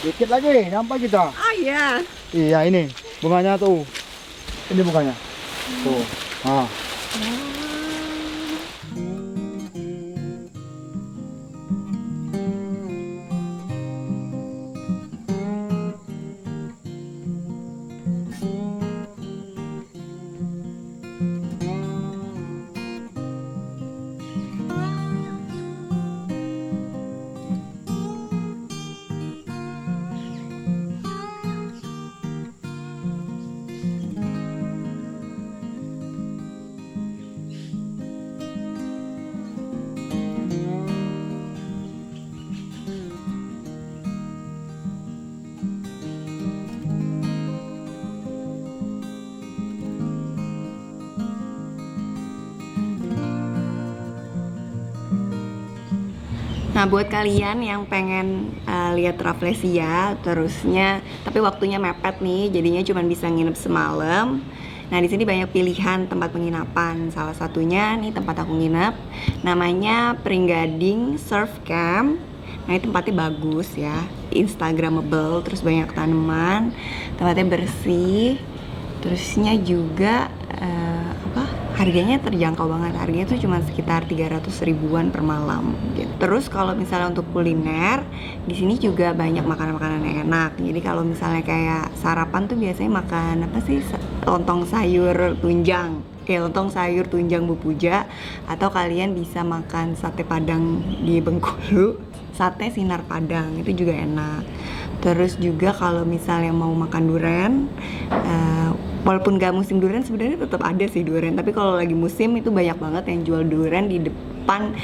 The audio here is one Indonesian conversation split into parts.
Dikit lagi, nyampe kita. Oh iya. Iya ini, bunganya tuh. Ini bunganya. Tuh. Nah. Nah, buat kalian yang pengen lihat Rafflesia terusnya, tapi waktunya mepet nih, jadinya cuma bisa nginep semalam. Nah, di sini banyak pilihan tempat penginapan. Salah satunya nih tempat aku nginep, namanya Pringgading Surf Camp. Nah, ini tempatnya bagus ya, instagramable, terus banyak tanaman, tempatnya bersih, terusnya juga harganya terjangkau banget. Harganya tuh cuma sekitar 300 ribuan per malam gitu. Terus kalau misalnya untuk kuliner, di sini juga banyak makanan-makanan yang enak. Jadi kalau misalnya kayak sarapan tuh biasanya makan apa sih? Lontong sayur tunjang. Kayak lontong sayur tunjang Bu Puja, atau kalian bisa makan sate Padang di Bengkulu, sate Sinar Padang, itu juga enak. Terus juga kalau misalnya mau makan durian, walaupun gak musim durian sebenarnya tetap ada sih durian, tapi kalau lagi musim itu banyak banget yang jual durian di depan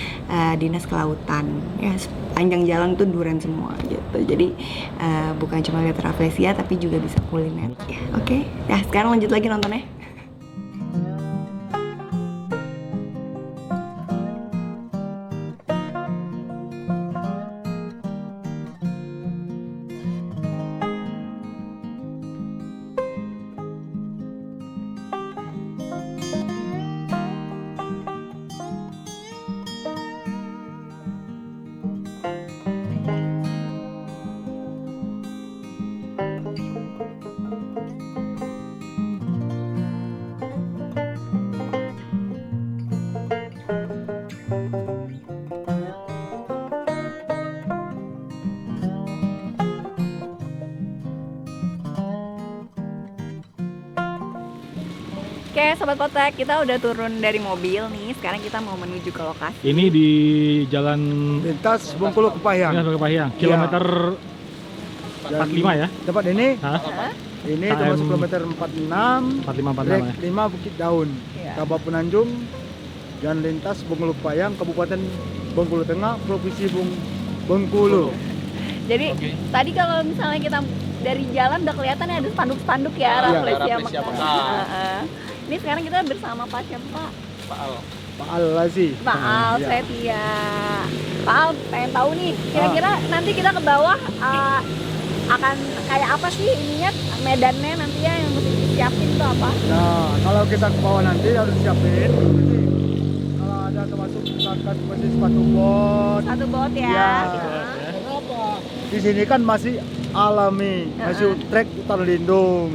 Dinas Kelautan. Ya, sepanjang jalan tuh durian semua gitu. Jadi bukan cuma lihat Rafflesia tapi juga bisa kuliner. Ya, oke. Ya, sekarang lanjut lagi nontonnya. Oke, Sobat Potek, kita udah turun dari mobil nih. Sekarang kita mau menuju ke lokasi. Ini di jalan Lintas Bengkulu ke Pahang. Jalan Pahang, kilometer 45 ya? Tempat ini, Hah? ini KM termasuk kilometer 46. 45 Rek ya? 5 Bukit Daun, Iya. Kabah Penanjung, Jalan Lintas Bengkulu Pahang, Kabupaten Bengkulu Tengah, Provinsi Bengkulu. Jadi tadi kalau misalnya kita dari jalan udah kelihatan ya ada spanduk-spanduk ya, Rafflesia Rafflesia Mekar. Mekar. Ini sekarang kita bersama Pak siapa Pak? Pak Al-Lazi. Pak Al, Iya. Setia. Pak Al, pengen tahu nih, kira-kira nanti kita ke bawah akan kayak apa sih ininya, medannya nanti ya yang mesti disiapin tuh apa? Nah, kalau kita ke bawah nanti harus siapin. Kalau ada termasuk misalkan seperti sepatu bot. Satu bot ya. Ya. Nah. Kenapa? Di sini kan masih alami, masih trek hutan lindung.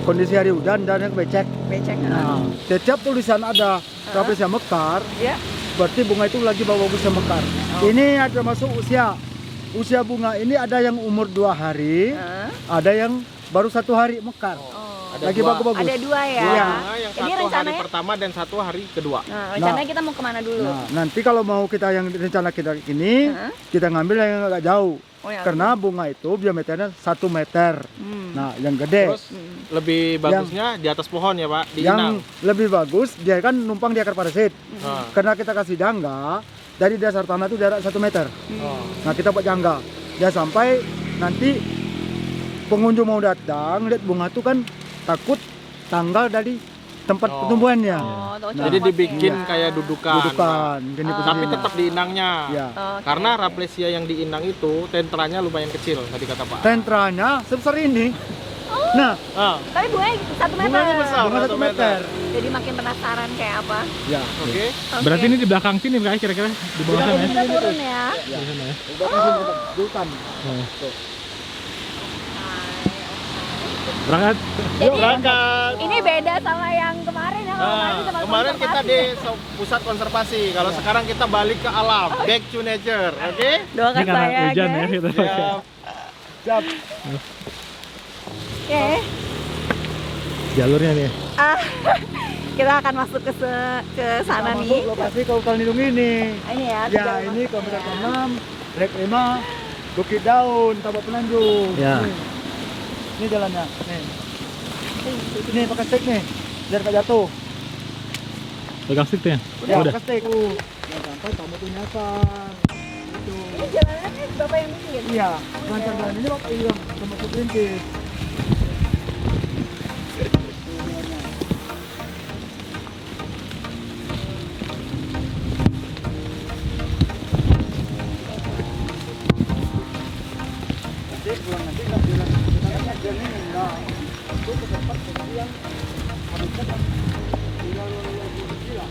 Kondisi hari hujan dan yang becek. Becek. Nah, setiap tulisan ada Rafflesia Mekar, Ya. berarti bunga itu lagi bawa Rafflesia Mekar. Ini ada masuk usia. Usia bunga ini ada yang umur 2 hari, ada yang baru 1 hari mekar. Ada Lagi dua. bagus-bagus. Ada dua ya. Iya. Nah, yang Jadi satu hari rencananya, pertama dan satu hari kedua. rencananya kita mau kemana dulu? Nah, nanti kalau mau kita yang rencana kita ini, kita ngambil yang agak jauh. Oh, ya. Karena bunga itu diameternya 1 meter. Nah, yang gede. Terus lebih bagusnya di atas pohon ya Pak, di Yang inang. lebih bagus dia kan numpang di akar parasit. Nah. Karena kita kasih jangga dari dasar tanah itu jarak 1 meter. Nah, kita buat jangga. Ya sampai nanti pengunjung mau datang lihat bunga itu kan takut tanggal dari tempat pertumbuhannya. Oh, tahu Jadi copot dibikin ya. kayak dudukan. Dudukan, gini Tapi posisinya. tetap di inangnya. Ya. Oke. Karena Rafflesia yang di inang itu tentranya lumayan kecil tadi kata Pak. Sentranya sebesar ini. Nah, Ah, Tapi bunganya 1 meter. bunganya besar. bunga 1 meter. Jadi makin penasaran kayak apa. Ya. Oke. Oke. Berarti ini di belakang sini Kak, kira-kira di bawah sana ya? Kita turun ya. Ya. Di belakang sini, di hutan. Oh. Berangkat. Yuk berangkat. Ini beda sama yang kemarin ya. Kalau Nah, kemarin tempat kemarin kita konservasi. di pusat konservasi. Kalau sekarang kita balik ke alam, back to nature, oke? Doakan Ini karena saya, hujan ya guys. gitu. Siap. Siap. Oke. Jalurnya nih. Ah, kita akan masuk ke sana Kita nih. masuk lokasi Kehutanan Lindung ini. Ini ya. Ya, tinggal ini masuk Komplek ya. 6, Rek 5, Bukit Daun, Tabak Penanjung. Ya. Nih. Ini jalannya. Nih. Ini pakai stick nih. Biar gak jatuh. Pegang stick tuh ya. Ya, Udah. pakai stick. Jangan sampai kamu tuh nyasar. Gitu. Ini jalanannya Bapak yang bikin. Iya, lancar jalan ini Bapak hilang termasuk perintis. Nanti pulang nanti kan jalan ini nah itu ke tempat yang habitat yang tinggal lagi gila.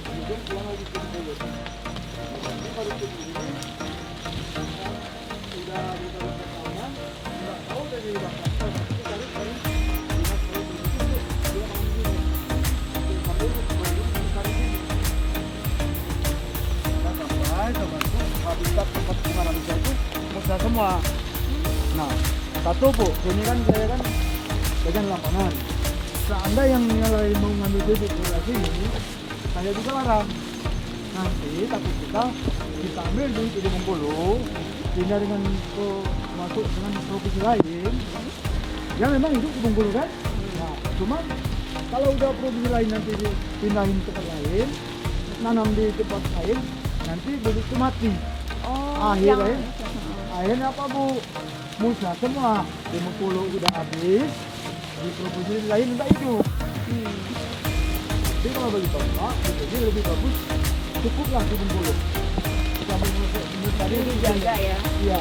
Kemudian pulang lagi ke dulu. Ini baru ke sini. Udah pertama, nggak tahu dari belakang. Tapi kali dinas dia mau gini. Sambil baru cari ini. Kita sampai termasuk habitat tempat bunga manusia itu musnah semua. Nah, satu Bu, ini kan saya kan bagian lapangan. Seandainya yang nyalain mau ngambil bibit dari sini, saya juga larang. Nanti takut kita ambil di Bengkulu, pindah dengan masuk dengan provinsi lain. Ya memang hidup di Bengkulu kan. Nah, cuman kalau udah provinsi lain nanti dipindahin ke tempat lain, nanam di tempat lain, nanti bibit itu mati. Oh, Akhirnya, akhirnya apa Bu? Musnah semua. Di Bengkulu udah habis, di provinsi lain udah hidup. Jadi kalau bagi Bapak, ini lebih bagus, cukuplah di Bengkulu. Sampai mulut tadi dijaga ya. Iya.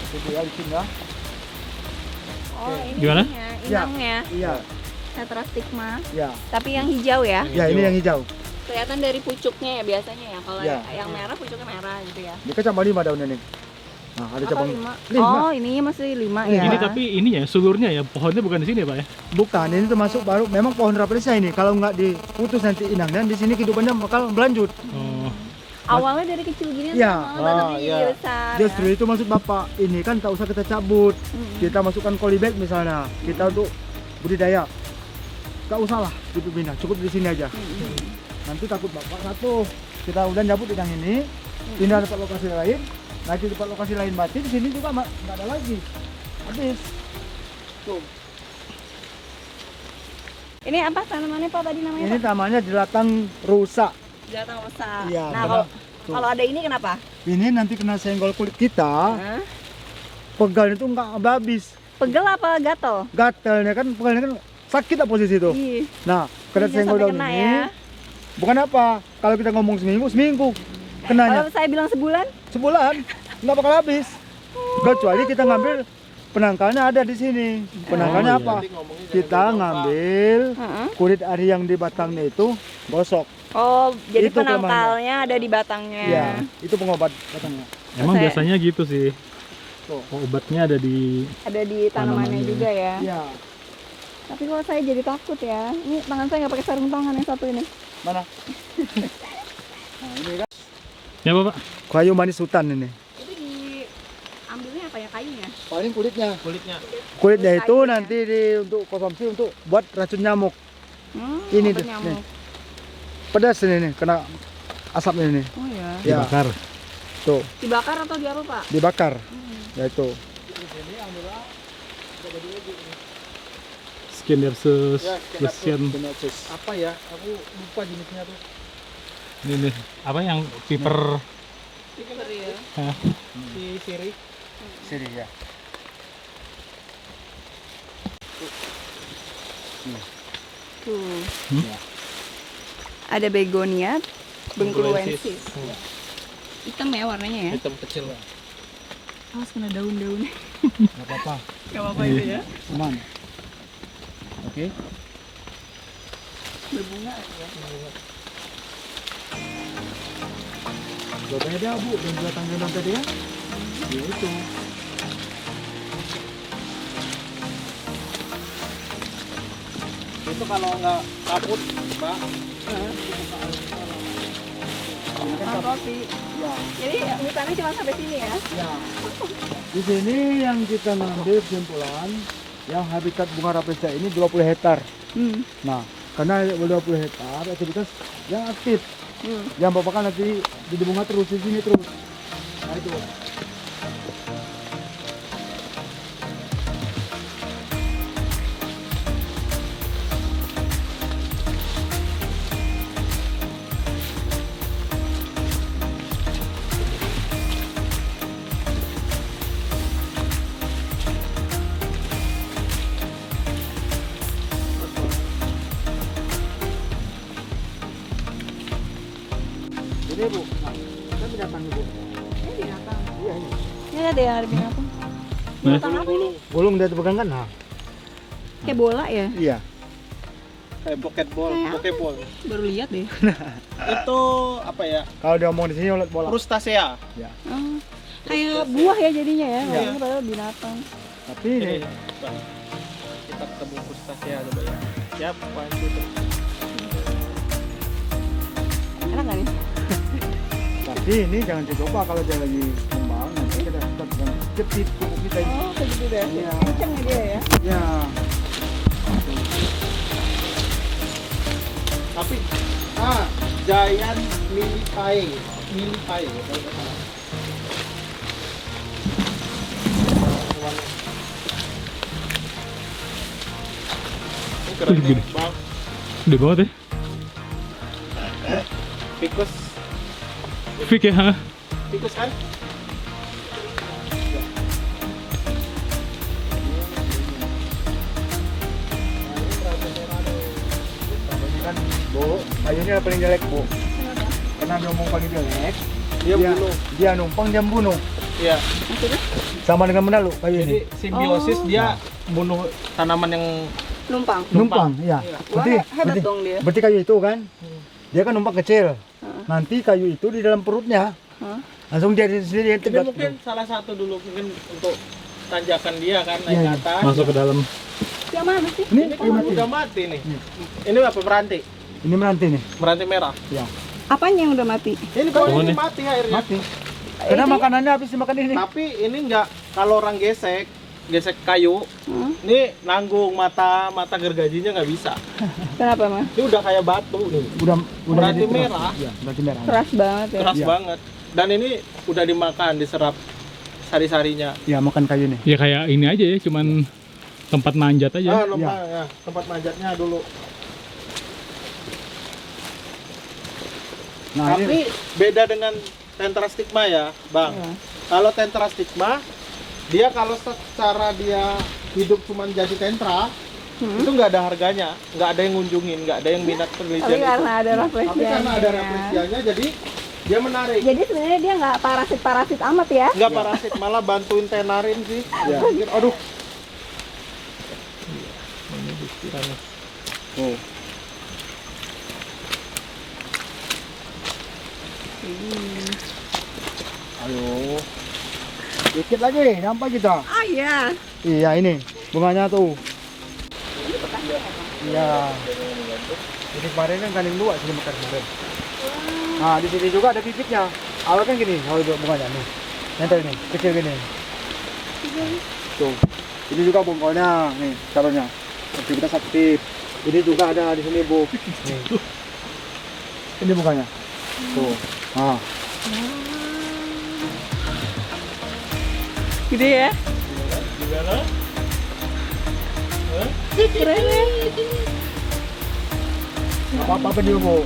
Itu ya di sini ya. Oh, ini Gimana? ininya, Ya. inangnya. Iya, Tetrastigma. iya. Tapi yang hijau ya. Ya ini yang hijau. Kelihatan dari pucuknya ya biasanya ya. Kalau Ya. yang merah pucuknya merah gitu ya. Ini kan cabang 5 daunnya nih. Nah, ada Atau cabang 5. 5. Oh, ininya masih 5 ya. Ini tapi ininya sulurnya ya, pohonnya bukan di sini ya Pak ya. Bukan, ini termasuk baru. Memang pohon rafflesia ini. Kalau nggak diputus nanti inangnya, di sini kehidupannya bakal berlanjut. Oh. Awalnya dari kecil gini Iya. lama-lama iya. jadi besar. Justru itu maksud Bapak. Ini kan tak usah kita cabut. Hmm. Kita masukkan polybag misalnya. Kita untuk budidaya. Gak usah lah dipindah, cukup di sini aja. Nanti takut Bapak satu. Kita udah cabut inang ini, pindah tempat lokasi lain. Nanti tempat lokasi lain mati, di sini juga nggak ada lagi. Habis. Tuh. Ini apa tanamannya Pak tadi namanya? Ini Pak? namanya jelatang rusak. Jatang rusak. Iya, Nah, benar. Tuh. kalau ada ini kenapa? Ini nanti kena senggol kulit kita, Hah? pegal itu nggak habis. Pegel apa gatel? Gatalnya kan, pegalnya kan sakit lah posisi itu. Ih, Nah, kena jangan senggol sampai daun kena ini. ya. Bukan apa, kalau kita ngomong seminggu kenanya. Kalau saya bilang sebulan, Sebulan nggak bakal habis. Kecuali kita ngambil penangkalnya ada di sini. Penangkalnya Oh, iya. apa? Nanti ngomongin Kita jangan ngambil Heeh. kulit ari yang di batangnya itu gosok. Oh, jadi Itu penangkalnya ada di batangnya. Iya, itu pengobat batangnya. Emang Saya- biasanya gitu sih. Tuh. Oh, obatnya ada di Ada di tanamannya Tanamannya. juga ya. Iya. Tapi kalau saya jadi takut ya. Ini tangan saya nggak pakai sarung tangan yang satu ini. Mana? Nah, ini kan ya Pak. kayu manis hutan ini. Itu diambilnya apa ya kayunya? Paling kulitnya. kulitnya. Kulitnya itu Kayunya. nanti untuk konsumsi untuk buat racun nyamuk. Ini obat tuh, nyamuk. nih. Pedas ini nih, kena asapnya ini. Oh ya. Ya, Dibakar. tuh, Dibakar atau di apa Pak? dibakar. Ya itu. Skin versus Ya, skin Lucian. Apa ya? Aku lupa jenisnya tuh. Ini nih, apa yang piper? ya. Hah? Si Siri. Sini ya. Tuh. Hmm? Ada begonia, bengkuluensis. Bengkuluensis. Hitam ya warnanya ya. Hitam kecil. Awas kena daun-daun. Enggak apa-apa. Gak apa-apa itu ya. Aman. Oke. Berbunga ya. Udah beda bu, dan belakang gendong tadi kan? Ya itu. Itu kalau nggak kaput, Mbak. Kopi. Ya, Jadi hutannya cuma sampai sini ya? ya. Di sini yang kita ngambil kesimpulan, yang habitat bunga rafflesia ini 20 hektar. Nah, karena 20 hektar aktivitas yang aktif. Yang bapak kan nanti di bunga terus di sini terus. Nah itu. Ini bu, nah, kita binatang bu. Ini binatang. Iya ini. Ini ada yang ada binatang. Binatang apa ini? Bulung dia pegang kan? Nah, Kayak bola ya? iya. Kayak pokeball, Kayak apa? pokeball. Baru lihat deh. Itu apa ya? Kalau dia ngomong di sini ulat bola. Frustacea. Ya. Oh, kayak buah ya jadinya ya? Iya. Ini padahal binatang. Tapi ini Ini, Bang. Kita ketemu frustacea coba ya. Siap, one, two, three. Enak nggak nih? tapi ini jangan dicoba kalau dia lagi kembang. Nanti kita tetap dengan jepit kuku kita ini. Oh, kayak gitu deh. Iya. Kenceng ya dia ya? Ya. Tapi giant millipede. Millipede ya, kalau nggak salah. Ini keren Wih, nih, gede. Bang. Gede banget ya. Ficus, Fik ya, ha? ficus kan? Ini kan bu, kayunya yang paling jelek bu. Karena dia ngomong paling jelek. Dia bunuh. Dia numpang dia bunuh. Iya. Sama dengan menalu kayu Jadi ini. simbiosis dia bunuh tanaman yang Numpang. Numpang, iya. Iya. Wah, Berarti, hebat berarti, dong dia. berarti kayu itu kan, dia kan numpang kecil. Nanti kayu itu di dalam perutnya, Hah? langsung dia sendiri yang ini tegak. mungkin salah satu dulu mungkin untuk tanjakan dia kan naik Iya, ke iya. atas. Masuk ke dalam. Yang mana sih? Ini Ini kayu kan mati. udah mati nih. Iya. Ini apa meranti? Ini meranti nih. Meranti merah. Ya, Apanya yang udah mati? Ini pohon ini Pohonnya. mati akhirnya. mati. Karena makanannya habis dimakan ini. Tapi ini enggak kalau orang gesek kayu, ini nanggung mata gergajinya nggak bisa. Kenapa mas? Ini udah kayak batu nih. Udah Meranti jadi keras. merah. Iya, meranti merah. Keras banget ya. Keras Iya. banget. Dan ini udah dimakan, diserap sari-sarinya. Ya, makan kayu nih. Ya kayak ini aja ya, cuman tempat manjat aja. Ah, lupa ya, tempat manjatnya dulu. Nah, Tapi ini beda dengan Tentrastigma ya, Bang. Iya. Kalau Tentrastigma, dia kalau secara dia hidup cuma jadi tentra, itu nggak ada harganya, nggak ada yang ngunjungin, nggak ada yang minat penelitian Tapi itu. karena ada rafflesia. Tapi karena ada rafflesianya, jadi dia menarik. Jadi sebenarnya dia nggak parasit amat ya? Nggak parasit, malah bantuin tenarin sih. ya. Aduh. Oh. Ayo. Dikit lagi, sampai kita. Ah iya. Iya, ini bunganya tuh. Iya. Ini kemarin kan kandung dua sini mekar kemarin. Nah, di sini juga ada bibitnya. Awal kan gini, kalau bunganya nih. Nempel nih, kecil gini. Tuh. Ini juga bunganya, nih, caranya. Aktivitas aktif. Ini juga ada di sini, Bu. Nih. Ini bunganya. Tuh. Nah, Gede ya? Gimana? Keren ya? apa-apa dulu, Bu.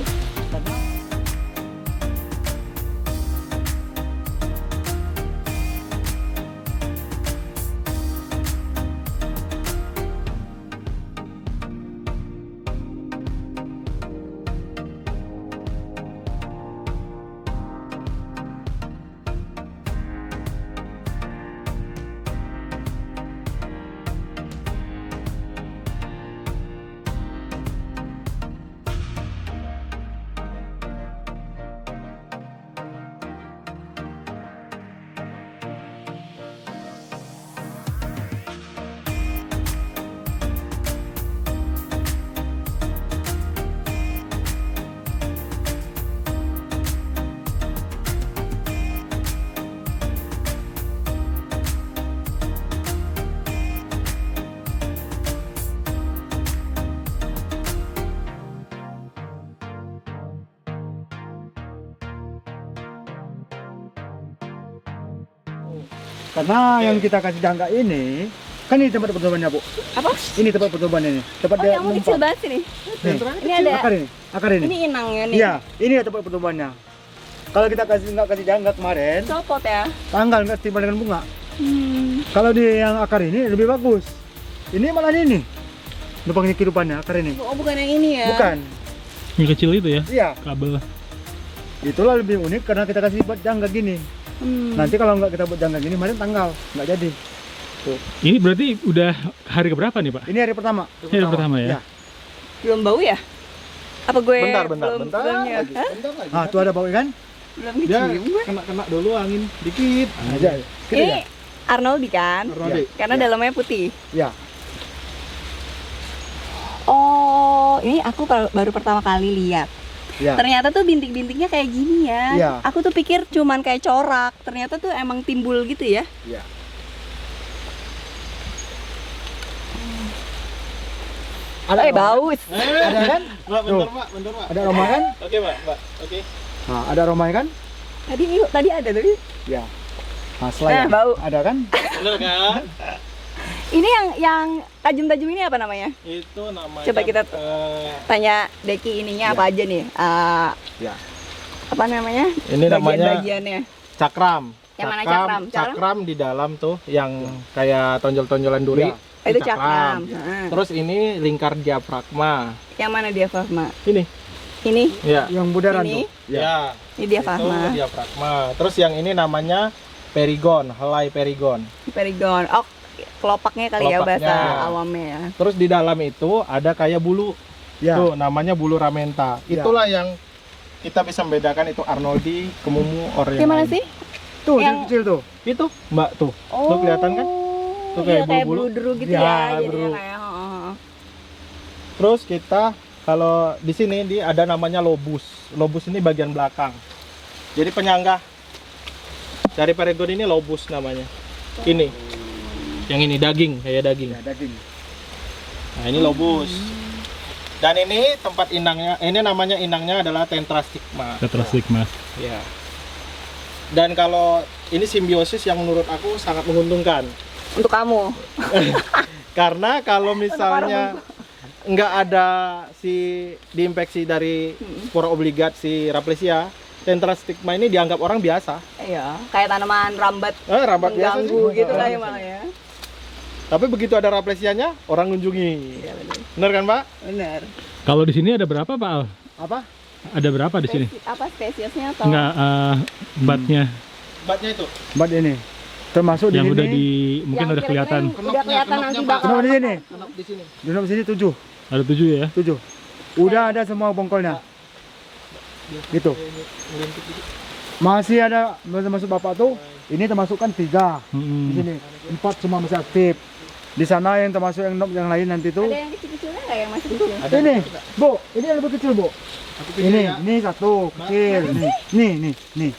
Karena yang kita kasih jangka ini, kan ini tempat pertumbuhannya, Bu. Apa? Ini tempat pertumbuhan ini. Tempat Oh, dia yang kecil numpang. banget sih nih. Nih, Ini ada. akar ini. Ini inangnya nih. Iya, ini ya tempat pertumbuhannya. Kalau kita nggak kasih jangka kemarin, Copot ya. tanggal nggak timbal dengan bunga. Hmm. Kalau di yang akar ini lebih bagus. Ini malah ini, numpangnya kehidupannya akar ini. Oh, bukan yang ini ya. Bukan, Yang kecil itu ya, iya. kabel. Itulah lebih unik karena kita kasih buat jangka gini. Hmm. Nanti kalau nggak kita buat jangka gini, kemarin tanggal nggak jadi. Ini berarti udah hari keberapa nih Pak? Ini hari pertama. Ini hari pertama ya? Ya. Belum bau ya? Apa gue Bentar. belum Bentar belumnya? lagi. Hah? Bentar lagi. Ah, tuh ada bau ikan. Belum Dia dicium gue. kena dulu angin dikit. Aja. Kita Ini ya. Arnoldi kan? Arnoldi. Karena dalamnya putih. Ya. Oh, ini aku baru pertama kali lihat. Ya. Ternyata tuh bintik-bintiknya kayak gini ya. Iya. Aku tuh pikir cuman kayak corak. Ternyata tuh emang timbul gitu ya. Ya. Bau. Ada kan? Mbak, bentar Tuh. Mbak, bentar Mbak. Ada aroma kan? Oke Mbak, Oke. Nah, ada aroma kan? Tadi ada tadi. Ya. Nah, selain bau. ada kan? Bener kan? Ini yang tajam-tajam ini apa namanya? Itu namanya Coba kita tanya Deki ininya Ya. apa aja nih? Ya. Apa namanya? ini namanya Bagian-bagiannya. cakram. Yang mana cakram? Cakram di dalam tuh yang kayak tonjol-tonjolan duri. Ya. Oh, itu cakram. Terus ini lingkar diafragma. Yang mana diafragma? Ini. Ini, Ya. Yang budaran Ini? tuh. Ya. ini Itu diafragma. diafragma. Terus yang ini namanya perigon, helai perigon. Perigon. Oh, kelopaknya kali ya Kelopaknya. bahasa awamnya ya. Terus di dalam itu ada kayak bulu. Ya. Tuh namanya bulu ramenta. Ya. Itulah yang kita bisa membedakan itu Arnoldi, kemumu, or yang Yang mana lain. sih? Tuh, Yang- kecil tuh. Itu, Mbak tuh. Tuh kelihatan kan? Tuh iya, kayak kayak bulu-bulu. bulu-deru gitu Ya, ya. bulu. Jadinya kayak, oh. Terus kita kalau di sini ada namanya lobus. Lobus ini bagian belakang. Jadi penyangga dari perigon ini lobus namanya. Ini. Yang ini daging, kayak daging. Ya, daging. Nah, ini lobus. Dan ini tempat inangnya, ini namanya inangnya adalah Tentrastigma. Tetrastigma. Ya. Dan kalau ini simbiosis yang menurut aku sangat menguntungkan. Untuk kamu. Karena kalau misalnya nggak ada si diinfeksi dari spora obligat si Rafflesia, Tentrastigma ini dianggap orang biasa. Iya, kayak tanaman rambat Rambat biasa sih. mengganggu gitu lah ya malah ya. Tapi begitu ada Rafflesianya, orang kunjungi. Iya benar. Bener kan, Pak? Benar. Kalau di sini ada berapa Pak Al? Apa? Ada berapa di sini? Apa spesiesnya atau? Enggak, batnya Batnya itu. Bat ini. Termasuk yang di udah sini. di mungkin Yang udah kelihatan. kira-kira Udah kelihatan nanti Kenopnya, bakal. Kenapa di sini? Kenop di sini. Di sini 7. Ada 7 ya? 7. Udah ada semua bongkolnya. Gitu. Masih ada masuk Bapak tuh. Ini termasukkan 3 di Mm-mm. sini. 4 semua masih aktif. Di sana yang termasuk yang nok yang lain nanti tuh. Ada yang kecil-kecilnya nggak yang masih kecil? Ini, Bu, ini yang lebih kecil, Bu. Aku pikir Ini, ya. ini satu kecil. Nih.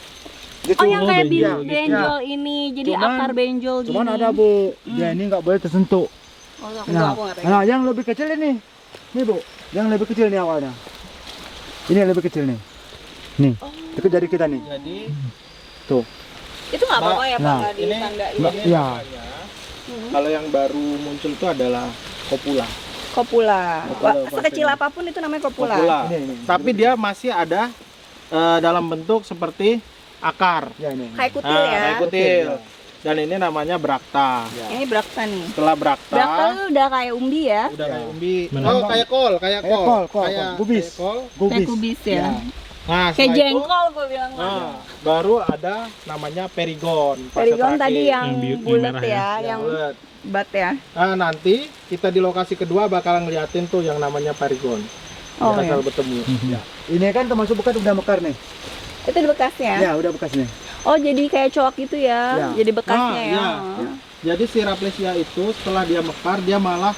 Gitu. Oh, yang kayak benjol gitu. benjol ini, jadi Cuman- akar benjol gini. Cuman ada, Bu. Dia ini nggak boleh tersentuh. Oh, aku Nah, aku nggak pengen. nah, yang lebih kecil ini. Nih, Bu. Yang lebih kecil nih awalnya. Ini yang lebih kecil nih. Nih, dekat jari kita nih. Jadi Tuh. Itu nggak apa-apa ya, Pak, Nah, nggak ini ditandain. Mbak, ini ya. namanya, kalau yang baru muncul itu adalah kopula. Kopula. Kopula, Wah, sekecil bahasanya. apapun itu namanya kopula. Ini. Tapi dia masih ada dalam bentuk seperti akar. Ya, ini. Kayak kutil ya. Kayak kutil. Dan ini namanya brakta. Ya. Ini brakta nih. Setelah brakta, Brakta itu udah kayak umbi ya. udah Ya. kayak umbi. Mana? Oh, kayak kol, kayak Kayak kol. kol, gubis. kayak kol. Kayak Gubis. kubis ya. Nah, Kayak setelah itu, jengkol gue bilang. nah, baru ada namanya perigon. fase Perigon terakhir. tadi yang Yang bulat merah ya, ya. yang bulat. bat ya. Nah, nanti kita di lokasi kedua bakal ngeliatin tuh yang namanya perigon. Oh, Yang iya. asal bertemu. Ya. Ini kan termasuk bekas udah mekar nih. Itu di bekasnya. Ya, udah bekas nih. Oh, jadi kayak coak gitu ya. Ya. Jadi bekasnya Ah, ya. ya. Jadi si Rafflesia itu setelah dia mekar, dia malah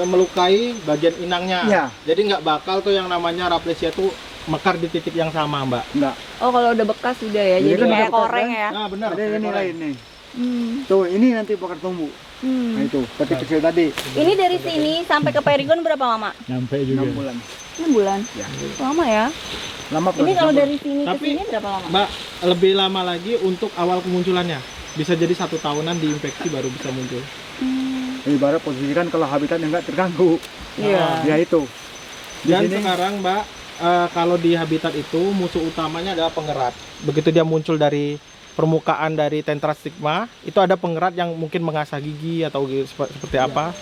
melukai bagian inangnya. Ya. Jadi nggak bakal tuh yang namanya Rafflesia tuh mekar di titik yang sama, Mbak. Enggak. Oh, kalau udah bekas sudah ya. Ini Jadi kan kayak udah bekas, koreng kan? ya. Nah, benar. Ada ini lain nih. Hmm. Tuh, ini nanti bakal tumbuh. Hmm. Nah, itu, seperti kecil tadi. Ini dari sini sampai ke Perigon berapa lama? Nyampe 6 juga. bulan. 6 bulan. Ya. Lama ya. Lama Ini kalau proses. dari sini ke Tapi- sini berapa lama? Mbak, lebih lama lagi untuk awal kemunculannya. bisa jadi 1 tahunan diinfeksi baru bisa muncul. Ibarat posisi kan kalau habitatnya nggak terganggu, Iya. ya itu. Di Dan sini- sekarang Mbak, kalau di habitat itu musuh utamanya adalah pengerat. Begitu dia muncul dari permukaan dari Tentrastigma, itu ada pengerat yang mungkin mengasah gigi atau seperti apa.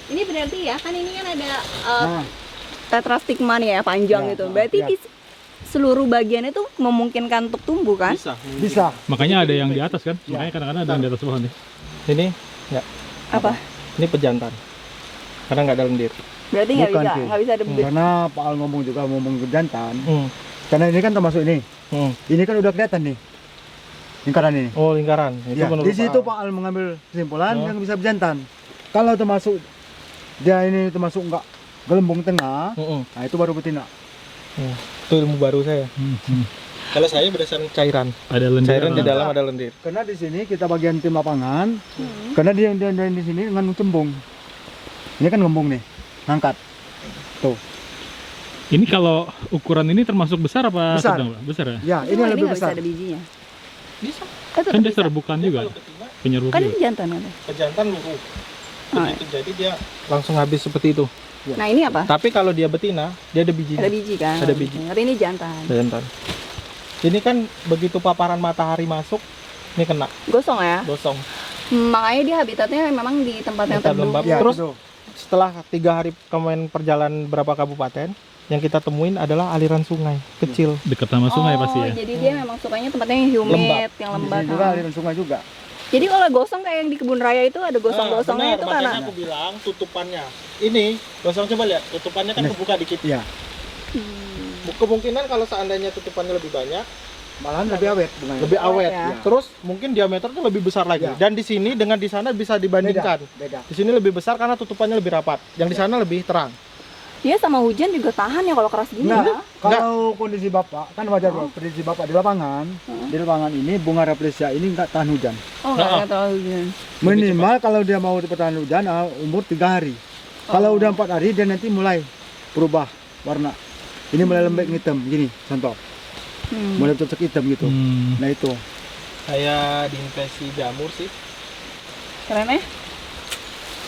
Ini berarti ya kan ini kan ada Nah, tetrastigma nih ya panjang Ya, gitu. Berarti ya. di seluruh bagian itu memungkinkan untuk tumbuh kan? Bisa. bisa. Makanya ada yang di atas kan? Ya. Makanya kadang-kadang ada yang di atas pohon nih. Ini Apa? ini pejantan. Karena nggak ada lendir. Berarti nggak Bukan, bisa Ki. nggak bisa debit. Karena Pak Al ngomong juga ngomong jantan. Hmm. Karena ini kan termasuk ini. Hmm. Ini kan udah kelihatan nih. Lingkaran ini. Oh, lingkaran. Itu Ya, menurut di situ Pak Al. Pak Al mengambil kesimpulan Oh. yang bisa berjantan. Kalau termasuk dia ini termasuk enggak gelembung tengah, Mm-mm. nah itu baru betina. Itu ilmu baru saya. Kalau saya berdasarkan cairan. Ada lendir. Cairan di dalam ada lendir. Karena di sini kita bagian tim lapangan, karena dia di sini dengan cembung. Ini kan ngembung nih, ngangkat. Tuh, Ini kalau ukuran ini termasuk besar apa Besar. sedang, Pak? Besar ya? ya ini yang lebih nggak bisa besar. ada bijinya. Bisa. Itu Kan dia bisa. serbukan juga. Kalau betina, Penyerbukan Kan juga. itu jantan kan? pejantan luruh. Oh, Begitu jadi dia langsung habis seperti itu. Nah ini apa? Tapi kalau dia betina, dia ada bijinya. Ada biji kan? Ada biji. Tapi ini jantan. Jantan. Ini kan begitu paparan matahari masuk, ini kena Gosong ya? gosong. Makanya dia habitatnya memang di tempat yang Tempat teduh. lembab. Ya, Terus betul. setelah 3 hari kemarin perjalanan berapa kabupaten, yang kita temuin adalah aliran sungai kecil. Dekat sama sungai pasti ya. Jadi dia memang sukanya tempatnya yang humid, Lembab. yang Di lembab. sini juga aliran sungai juga. Jadi kalau gosong kayak yang di kebun raya itu ada gosong-gosongnya itu karena aku bilang tutupannya. Ini, gosong coba lihat, tutupannya kan Nih. kebuka dikit. Iya, Kemungkinan kalau seandainya tutupannya lebih banyak, malahan lebih awet bunganya. lebih awet. ya. Terus mungkin diameternya lebih besar lagi. Ya. Dan di sini dengan di sana bisa dibandingkan. Beda. Di sini lebih besar karena tutupannya lebih rapat. Yang di sana lebih terang. dia sama hujan juga tahan ya kalau keras gini Nah, ya. kalau kondisi Bapak, kan wajar Bro, kondisi Bapak di lapangan, di lapangan ini bunga Rafflesia ini nggak tahan hujan. Oh nggak terlalu hujan. Minimal kalau dia mau bertahan hujan umur 3 hari. Kalau udah 4 hari dia nanti mulai berubah warna. Ini mulai lembek hitam gini, contoh. Mulai cocok hitam gitu. Nah itu. Kayak diinfeksi jamur sih. Keren ya?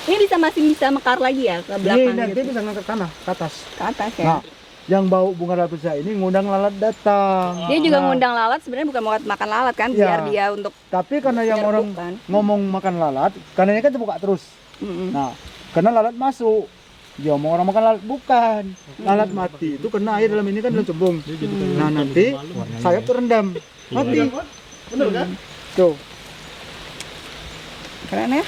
Ini masih bisa mekar lagi ya ke Ini belakang nanti gitu. bisa ngangkat tanah ke atas. Ke atas ya. Nah, yang bau bunga Rafflesia ini ngundang lalat datang. Dia juga Nah, ngundang lalat sebenarnya bukan mau makan lalat kan, Iya. biar dia untuk Tapi karena yang Nyerbuk orang kan. ngomong makan lalat, karena ini kan terbuka terus. Nah, karena lalat masuk. Dia mau orang makan lalat bukan. Lalat mati itu karena air dalam ini kan dalam cembung. Nah, nanti sayap terendam. Mati. Bener kan? Tuh. keren ya.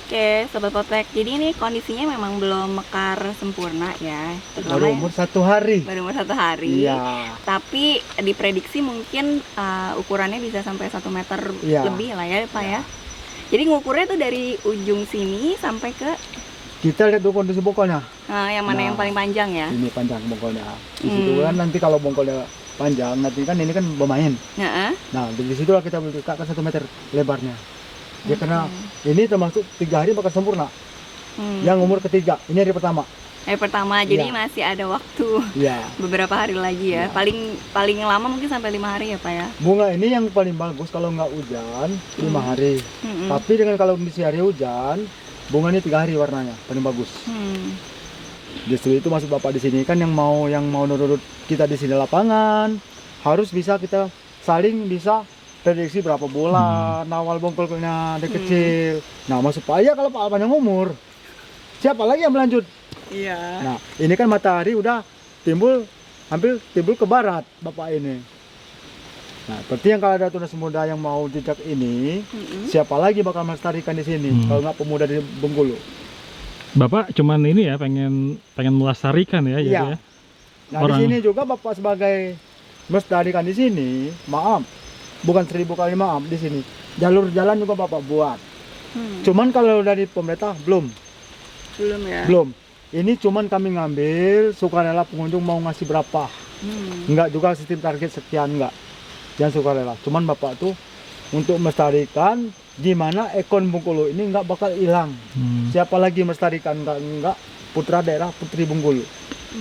Oke, Sobat Potek. Jadi ini kondisinya memang belum mekar sempurna ya. Terutama Baru umur 1 hari. baru umur 1 hari. Iya. Tapi diprediksi mungkin ukurannya bisa sampai 1 meter Iya. lebih lah ya Pak ya. Jadi ngukurnya tuh dari ujung sini sampai ke Kita lihat dulu kondisi bongkolnya. yang mana Nah. yang paling panjang ya. Ini panjang bongkolnya. Di situ kan nanti kalau bongkolnya panjang, nanti kan ini kan bermain. Heeh. Nah, dari situlah kita boleh letakkan 1 meter lebarnya. Ya karena ini termasuk 3 hari bakal sempurna. Yang umur ketiga, ini hari pertama. Hari pertama, jadi Iya. masih ada waktu Iya. beberapa hari lagi ya. Iya. Paling lama mungkin sampai 5 hari ya Pak ya. Bunga ini yang paling bagus kalau nggak hujan 5 hari. Mm-mm. Tapi dengan kalau kondisi hari hujan, bunga ini 3 hari warnanya paling bagus. Justru itu maksud Bapak di sini kan yang mau nurut kita di sini lapangan harus bisa kita saling bisa prediksi berapa bulan awal bongkolnya ada kecil. Nah, supaya kalau Pak panjang umur, siapa lagi yang melanjut? Iya. Nah, ini kan matahari udah hampir timbul ke barat Bapak ini. Nah, seperti yang kalau ada tunas muda yang mau jejak ini, siapa lagi bakal melestarikan di sini kalau nggak pemuda di Bengkulu? Bapak cuman ini ya pengen melestarikan ya, Iya. jadi ya. Nah, Orang- di sini juga Bapak sebagai melestarikan di sini, maaf, bukan 1000 kali maaf di sini. Jalur jalan juga Bapak buat. Cuman kalau dari pemerintah belum. Ya. Belum. Ini cuman kami ngambil sukarela pengunjung mau ngasih berapa. Enggak juga sistem target sekian, enggak. Yang sukarela. Cuman Bapak tuh untuk melestarikan gimana ekon Bengkulu ini enggak bakal hilang. Siapa lagi melestarikan enggak putra daerah Putri Bengkulu.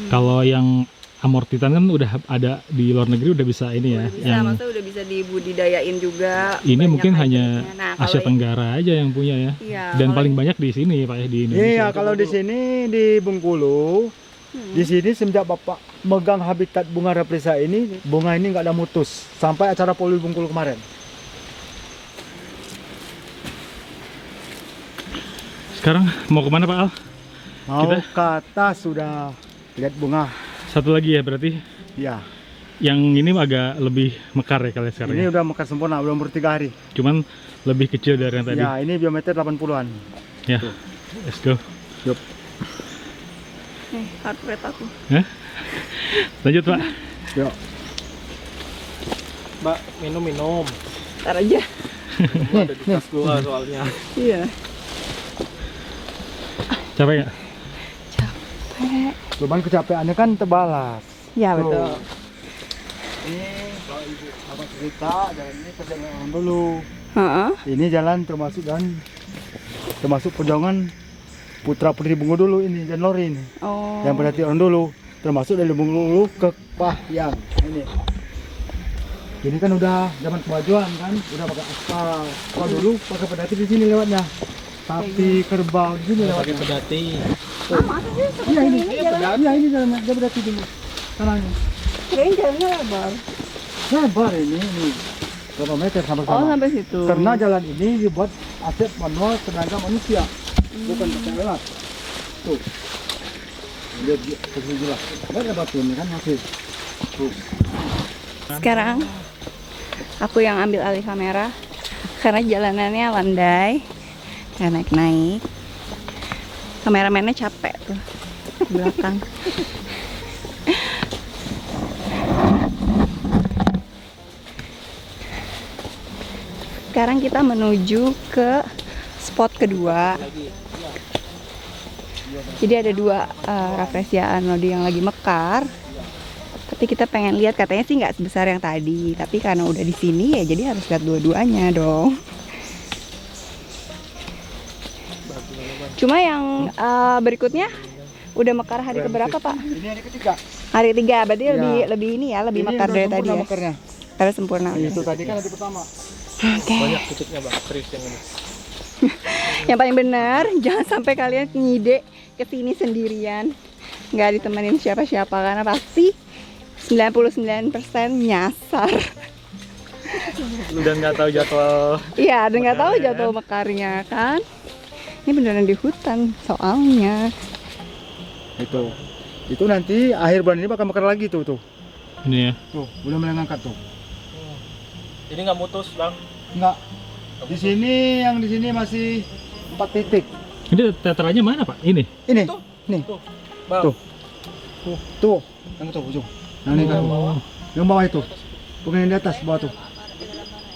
Kalau yang amortitan kan udah ada di luar negeri, udah bisa ini ya. Udah bisa, Yang maksudnya udah bisa dibudidayain juga. ini banyak mungkin hanya hajatnya. Nah, Asia kalau Tenggara aja yang punya ya. Iya, Dan kalau paling banyak di sini Pak ya, di Indonesia. Iya, kalau di sini di Bengkulu, di sini semenjak Bapak megang habitat bunga rafflesia ini, bunga ini nggak ada mutus sampai acara Poli Bengkulu kemarin. Sekarang mau kemana Pak Al? Mau Kita- ke atas sudah lihat bunga. Satu lagi ya berarti. Ya, Yang ini agak lebih mekar ya kalian sekarang ini ya. udah mekar sempurna, udah umur 3 hari. Cuman lebih kecil dari yang tadi. Ya, ini biometer 80-an. Ya. Let's go. Yup. nih, heart rate aku. Hah? Lanjut Pak. Yuk. Mbak, minum. Ntar aja. Ada di tas gua soalnya. Iya. Capek nggak? Cuman kecapeannya kan terbalas. Ya Tuh. betul. Ini kalau ibu abang cerita, jalan ini perjalanan dulu. Heeh. Ini jalan termasuk perjuangan putra putri Bungu dulu ini, dan Lori ini. Oh. Yang berarti orang dulu, termasuk dari Bungu dulu ke Pahyang. Ini. Ini kan udah zaman kemajuan kan, udah pakai aspal. Kalau dulu pakai pedati di sini lewatnya. Sapi, kerbau di sini Pakai lewatnya. pedati. Masa sih Iya ini, iya ini jalannya, dia pedati dulu. Tanahnya. kirain jalannya lebar. Lebar ini. Berapa meter sampai Oh, sana. sampai situ. Karena jalan ini dibuat aset manual tenaga manusia, bukan pakai alat. Tuh, lihat posisi jelas. Ada batu ini kan masih. Tuh. Sekarang aku yang ambil alih kamera karena jalanannya landai, nggak naik-naik. Kameramennya capek tuh di belakang. Sekarang kita menuju ke spot kedua. Jadi ada dua rafflesia anodi yang lagi mekar. Tapi kita pengen lihat, katanya sih nggak sebesar yang tadi. Tapi karena udah di sini ya jadi harus lihat dua-duanya dong. Cuma yang berikutnya udah mekar hari keberapa Pak? Ini hari ketiga. Hari ketiga, berarti Ya. lebih ini ya, lebih Ini mekar udah dari tadi sempurna ya. mekarnya. Karena sempurna. Itu tadi kan hari pertama. Oke. Banyak titiknya Bang, serius yang ini. Yang paling benar, jangan sampai kalian ngide kesini sendirian, nggak ditemenin siapa-siapa karena pasti 99% nyasar. Dan nggak tahu jadwal. Iya, dan nggak tahu jadwal mekarnya kan. Ini beneran di hutan soalnya. Itu nanti akhir bulan ini bakal mekar lagi tuh. Ini ya. Tuh, udah mulai ngangkat tuh. Ini nggak mutus Bang. Enggak. Di sini yang di sini masih 4 titik. Ini tetranya mana Pak? Ini. Ini. Nih. Tuh, Bang. Tuh. Tuh. Yang itu ujung. Yang ini kan. Yang bawah itu. Bukan yang di atas, bawah tuh.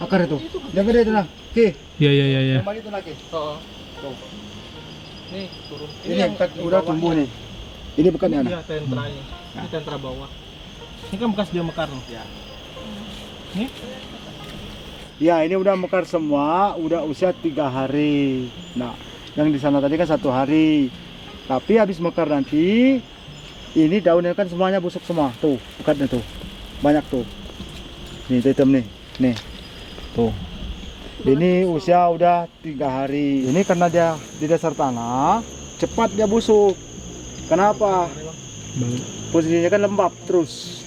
Akar itu. Yang gede itu nah. Oke. Iya iya iya. Ya. Yang balik itu lagi. Oh. Tuh. Nih, turun. Ini yang udah tumbuh nih. Ini bukan yang Iya, tentranya. Ini tentra bawah. Ini kan bekas dia mekar loh. Ya. Nih, Ya, ini udah mekar semua, udah usia 3 hari. Nah, yang di sana tadi kan 1 hari. Tapi habis mekar nanti, ini daunnya kan semuanya busuk semua. Tuh, bekatnya tuh. Banyak tuh. Nih, hitam nih. Nih. Tuh. Ini usia udah 3 hari. Ini karena dia di dasar tanah, cepat dia busuk. Kenapa? Posisinya kan lembab terus.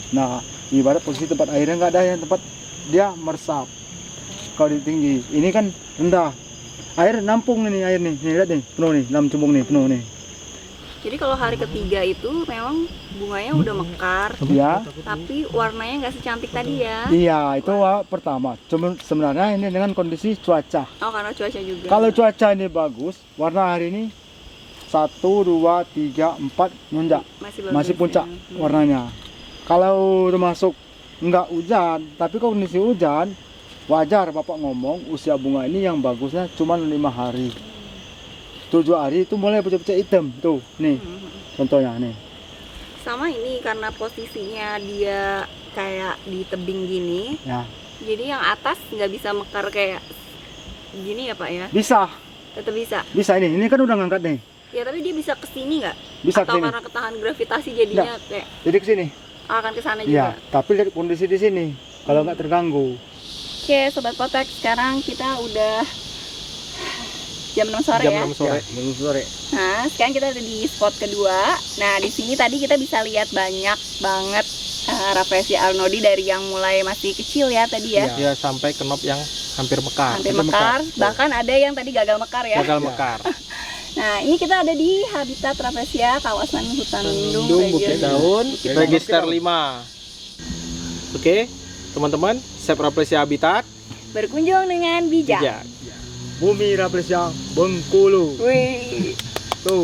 Nah, ibarat posisi tempat airnya nggak ada, yang tempat dia meresap. Kalau di tinggi, ini kan rendah. Air nampung ini, air nih, lihat nih, penuh nih, 6 cumbung nih, penuh nih. Jadi kalau hari ketiga itu memang bunganya udah mekar, Ya, tapi warnanya nggak secantik tadi ya. iya itu pertama. Cuma sebenarnya ini dengan kondisi cuaca. Oh, karena cuaca juga. Kalau cuaca ini bagus, warna hari ini 1, 2, 3, 4 nunjak, masih bagus masih puncak ya. warnanya. Kalau termasuk enggak hujan, tapi kalau kondisi hujan, wajar Bapak ngomong usia bunga ini yang bagusnya cuma 5 hari. 7 hari itu mulai pucuk-pucuk hitam tuh, nih contohnya nih. Sama ini karena posisinya dia kayak di tebing gini, Ya, jadi yang atas nggak bisa mekar kayak gini ya Pak ya? bisa Tetap bisa. ini kan udah ngangkat nih. Ya tapi dia bisa kesini nggak? Bisa Atau kesini. karena ketahan gravitasi jadinya kayak Jadi ke sini. akan ke sana Iya, juga. tapi lihat kondisi di sini. Kalau nggak terganggu. Oke, Sobat Potek, sekarang kita udah jam 6 sore Jam ya. 6 sore. Belum sore. Nah, sekarang kita ada di spot kedua. Nah, di sini tadi kita bisa lihat banyak banget Rafflesia arnoldi dari yang mulai masih kecil ya tadi ya. Ya, sampai ke knob yang hampir mekar. Hampir hampir mekar, mekar. bahkan ada yang tadi gagal mekar ya. Gagal mekar. Nah, ini kita ada di habitat Rafflesia kawasan hutan lindung Bukit Register. Daun, Bukit register Daun. 5. Oke, teman-teman, Sep Rafflesia Habitat. Berkunjung dengan bijak. Bijak. Bumi Rafflesia Bengkulu. Wih. Tuh.